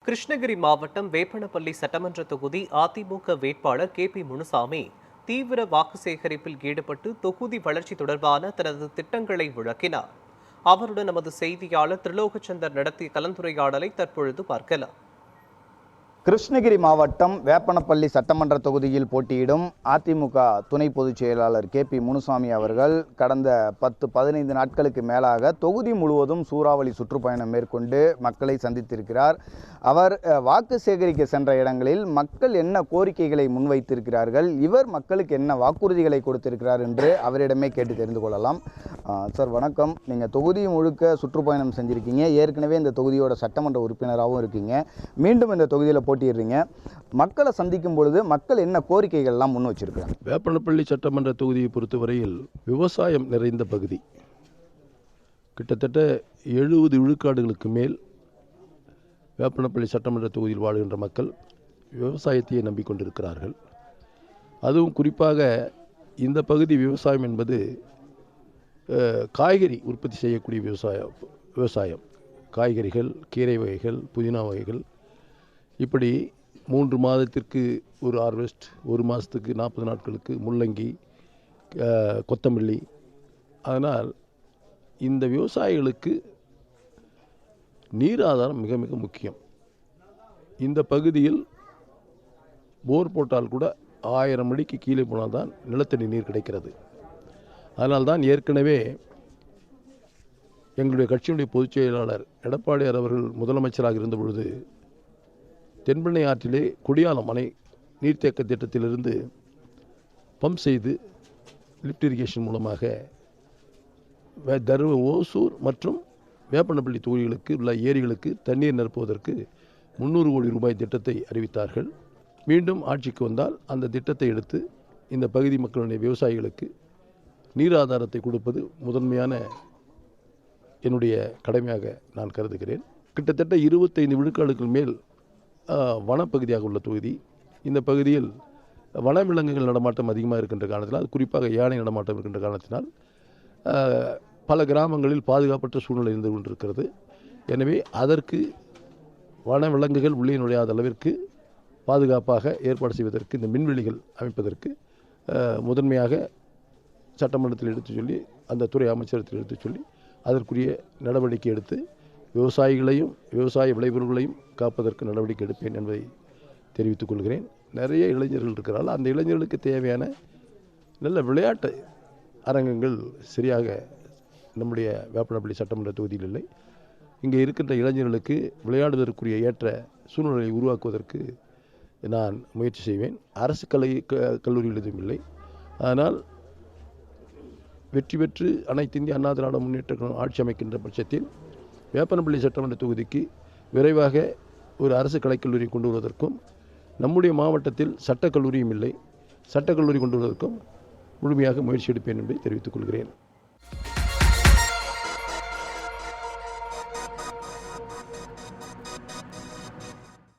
கிருஷ்ணகிரி மாவட்டம் வேப்பனப்பள்ளி சட்டமன்ற தொகுதி அதிமுக வேட்பாளர் கே.பி. முனுசாமி தீவிர வாக்கு சேகரிப்பில் ஈடுபட்டு தொகுதி வளர்ச்சி தொடர்பான தனது திட்டங்களை விளக்கினார். அவருடன் நமது செய்தியாளர் திரிலோகச்சந்தர் நடத்திய கலந்துரையாடலை தற்பொழுது பார்க்கலாம். கிருஷ்ணகிரி மாவட்டம் வேப்பனப்பள்ளி சட்டமன்ற தொகுதியில் போட்டியிடும் அதிமுக துணை பொதுச் செயலாளர் கே.பி. முனுசாமி அவர்கள் கடந்த 10-15 நாட்களுக்கு மேலாக தொகுதி முழுவதும் சூறாவளி சுற்றுப்பயணம் மேற்கொண்டு மக்களை சந்தித்திருக்கிறார். அவர் வாக்கு சேகரிக்க சென்ற இடங்களில் மக்கள் என்ன கோரிக்கைகளை முன்வைத்திருக்கிறார்கள், இவர் மக்களுக்கு என்ன வாக்குறுதிகளை கொடுத்திருக்கிறார் என்று அவரிடமே கேட்டு தெரிந்து கொள்ளலாம். சார் வணக்கம். நீங்கள் தொகுதி முழுக்க சுற்றுப்பயணம் செஞ்சுருக்கீங்க, ஏற்கனவே இந்த தொகுதியோட சட்டமன்ற உறுப்பினராகவும் இருக்கீங்க, மீண்டும் இந்த தொகுதியில் போட்டிடுறீங்க. மக்களை சந்திக்கும் பொழுது மக்கள் என்ன கோரிக்கைகள்லாம் முன் வச்சிருக்காங்க? வேப்பனப்பள்ளி சட்டமன்ற தொகுதியை பொறுத்தவரையில் விவசாயம் நிறைந்த பகுதி. கிட்டத்தட்ட 70 விழுக்காடுகளுக்கு மேல் வேப்பனப்பள்ளி சட்டமன்ற தொகுதியில் வாழ்கின்ற மக்கள் விவசாயத்தையே நம்பிக்கொண்டிருக்கிறார்கள். அதுவும் குறிப்பாக இந்த பகுதி விவசாயம் என்பது காய்கறி உற்பத்தி செய்யக்கூடிய விவசாயம். காய்கறிகள், கீரை வகைகள், புதினா வகைகள், இப்படி 3 மாதத்திற்கு ஒரு ஹார்வெஸ்ட், 1 மாதத்துக்கு 40 நாட்களுக்கு முள்ளங்கி, கொத்தமல்லி. அதனால் இந்த விவசாயிகளுக்கு நீர் ஆதாரம் மிக மிக முக்கியம். இந்த பகுதியில் போர் போட்டால் கூட 1000 அடிக்கு கீழே போனால் தான் நிலத்தடி நீர் கிடைக்கிறது. அதனால்தான் ஏற்கனவே எங்களுடைய கட்சியினுடைய பொதுச் செயலாளர் எடப்பாடியார் அவர்கள் முதலமைச்சராக இருந்த பொழுது தென்பெண்ணை ஆற்றிலே குடியாலம் அணை நீர்த்தேக்க திட்டத்திலிருந்து பம்ப் செய்து லிஃப்ட் இரிகேஷன் மூலமாக ஓசூர் மற்றும் வேப்பனப்பள்ளி தொகுதிகளுக்கு உள்ள ஏரிகளுக்கு தண்ணீர் நிரப்புவதற்கு 300 கோடி ரூபாய் திட்டத்தை அறிவித்தார்கள். மீண்டும் ஆட்சிக்கு வந்தால் அந்த திட்டத்தை எடுத்து இந்த பகுதி மக்களுடைய விவசாயிகளுக்கு நீர் ஆதாரத்தை கொடுப்பது முதன்மையான என்னுடைய கடமையாக நான் கருதுகிறேன். கிட்டத்தட்ட 25 விழுக்காடுகள் மேல் வனப்பகுதியாக உள்ள தொகுதி. இந்த பகுதியில் வனவிலங்குகள் நடமாட்டம் அதிகமாக இருக்கின்ற காரணத்தினால், குறிப்பாக யானை நடமாட்டம் இருக்கின்ற காரணத்தினால் பல கிராமங்களில் பாதுகாப்பற்ற சூழ்நிலை இருந்து கொண்டிருக்கிறது. எனவே அதற்கு வனவிலங்குகள் உள்ளே நுழையாத அளவிற்கு பாதுகாப்பாக ஏற்பாடு செய்வதற்கு, இந்த மின்வெளிகள் அமைப்பதற்கு முதன்மையாக சட்டமன்றத்தில் எடுத்து சொல்லி, அந்த துறை அமைச்சரத்தில் எடுத்து சொல்லி அதற்குரிய நடவடிக்கை எடுத்து விவசாயிகளையும் விவசாய விளைபொருள்களையும் காப்பதற்கு நடவடிக்கை எடுப்பேன் என்பதை தெரிவித்துக் கொள்கிறேன். நிறைய இளைஞர்கள் இருக்கிறார்கள். அந்த இளைஞர்களுக்கு தேவையான நல்ல விளையாட்டு அரங்கங்கள் சரியாக நம்முடைய வேப்பனப்பள்ளி சட்டமன்ற தொகுதியில் இல்லை. இங்கே இருக்கின்ற இளைஞர்களுக்கு விளையாடுவதற்குரிய ஏற்ற சூழ்நிலையை உருவாக்குவதற்கு நான் முயற்சி செய்வேன். அரசு கல்லூரிகள் எதுவும் இல்லை. ஆனால் வெற்றி பெற்று அனைத்து இந்திய அண்ணா திராவிட முன்னேற்ற கழகம் ஆட்சி அமைக்கின்ற பட்சத்தில் வேப்பனப்பள்ளி சட்டமன்ற தொகுதிக்கு விரைவாக ஒரு அரசு கலைக்கல்லூரி கொண்டு வருவதற்கும், நம்முடைய மாவட்டத்தில் சட்டக்கல்லூரியும் இல்லை, சட்டக்கல்லூரி கொண்டு வருவதற்கும் முழுமையாக முயற்சி எடுப்பேன் என்பதை தெரிவித்துக் கொள்கிறேன்.